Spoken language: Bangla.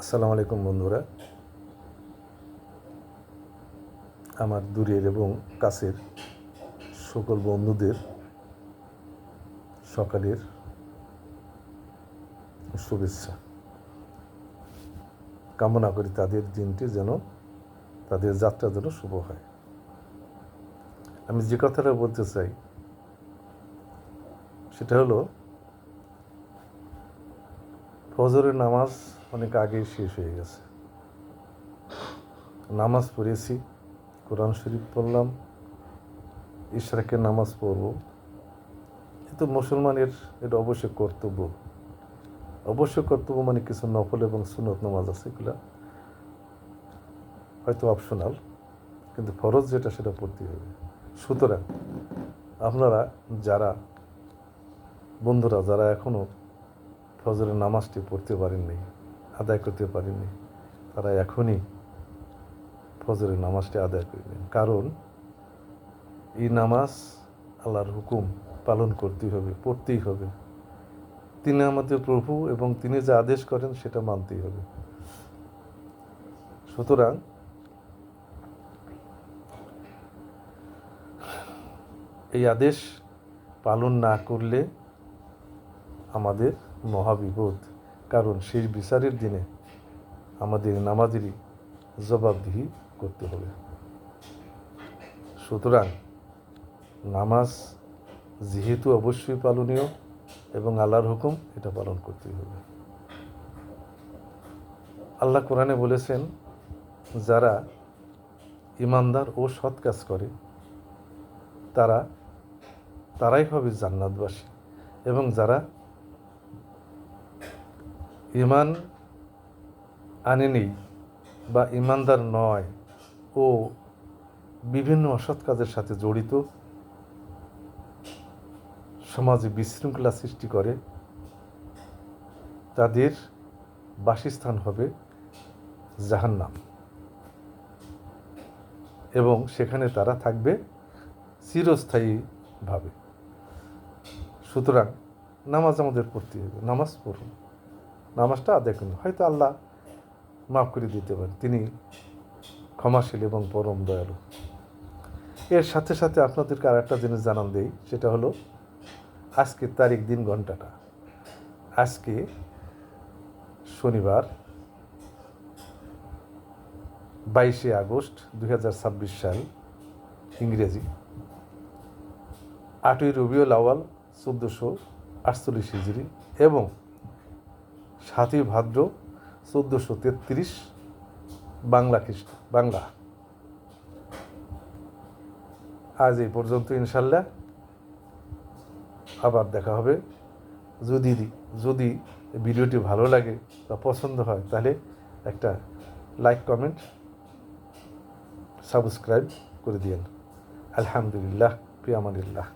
আসসালামু আলাইকুম বন্ধুরা, আমার দূরের এবং কাছের সকল বন্ধুদের সকালের শুভেচ্ছা কামনা করি। তাদের দিনটি যেন, তাদের যাত্রা যেন শুভ হয়। আমি যে কথাটা বলতে চাই সেটা হলো, ফজরের নামাজ অনেক আগেই শেষ হয়ে গেছে। নামাজ পড়েছি, কোরআন শরীফ পড়লাম, ইশরাকের নামাজ পড়ব। কিন্তু মুসলমানের এটা অবশ্যই কর্তব্য। অবশ্যই কর্তব্য মানে কিছু নফল এবং সুন্নত নামাজ আছে, এগুলো হয়তো অপশনাল, কিন্তু ফরজ যেটা সেটা পড়তেই হবে। সুতরাং আপনারা বন্ধুরা যারা এখনও ফজরের নামাজটি পড়তে পারেননি, আদায় করতে পারেননি, তারা এখনই ফজরের নামাজটি আদায় করবেন। কারণ এই নামাজ আল্লাহর হুকুম পালন করতেই হবে, পড়তেই হবে। তিনি আমাদের প্রভু এবং তিনি যা আদেশ করেন সেটা মানতেই হবে। সুতরাং এই আদেশ পালন না করলে আমাদের মহাবিপদ। কারণ সেই বিচারের দিনে আমাদের নামাজেরই জবাবদিহি করতে হবে। সুতরাং নামাজ যেহেতু অবশ্যই পালনীয় এবং আল্লাহর হুকুম, এটা পালন করতেই হবে। আল্লাহ কোরআনে বলেছেন, যারা ইমানদার ও সৎ কাজ করে তারাই হবে জান্নাতবাসী, এবং যারা ইমান আনেনি বা ইমানদার নয় ও বিভিন্ন অসৎ কাজের সাথে জড়িত, সমাজে বিশৃঙ্খলা সৃষ্টি করে, তাদের বাসস্থান হবে জাহান্নাম, এবং সেখানে তারা থাকবে চিরস্থায়ীভাবে। সুতরাং নামাজ আমাদের পড়তে হবে। নামাজ পড়ুন, নামাজটা আদায় করুন। হয়তো আল্লাহ মাফ করে দিতে পারেন, তিনি ক্ষমাশীল এবং পরম দয়ালু। এর সাথে সাথে আপনাদেরকে আর একটা জিনিস জানান দেই, সেটা হলো আজকে তারিখ, দিন, ঘন্টাটা। আজকে শনিবার 22শে আগস্ট 2026 সাল, ইংরেজি 8ই রবিউল আউয়াল 1448 হিজরি এবং 7ই ভাদ্র 1433 বাংলা। আজ এই পর্যন্ত, ইনশাল্লাহ আবার দেখা হবে। যদি ভিডিওটি ভালো লাগে বা পছন্দ হয়, তাহলে একটা লাইক, কমেন্ট, সাবস্ক্রাইব করে দিয়েন। আলহামদুলিল্লাহ, ফি আমানিল্লাহ।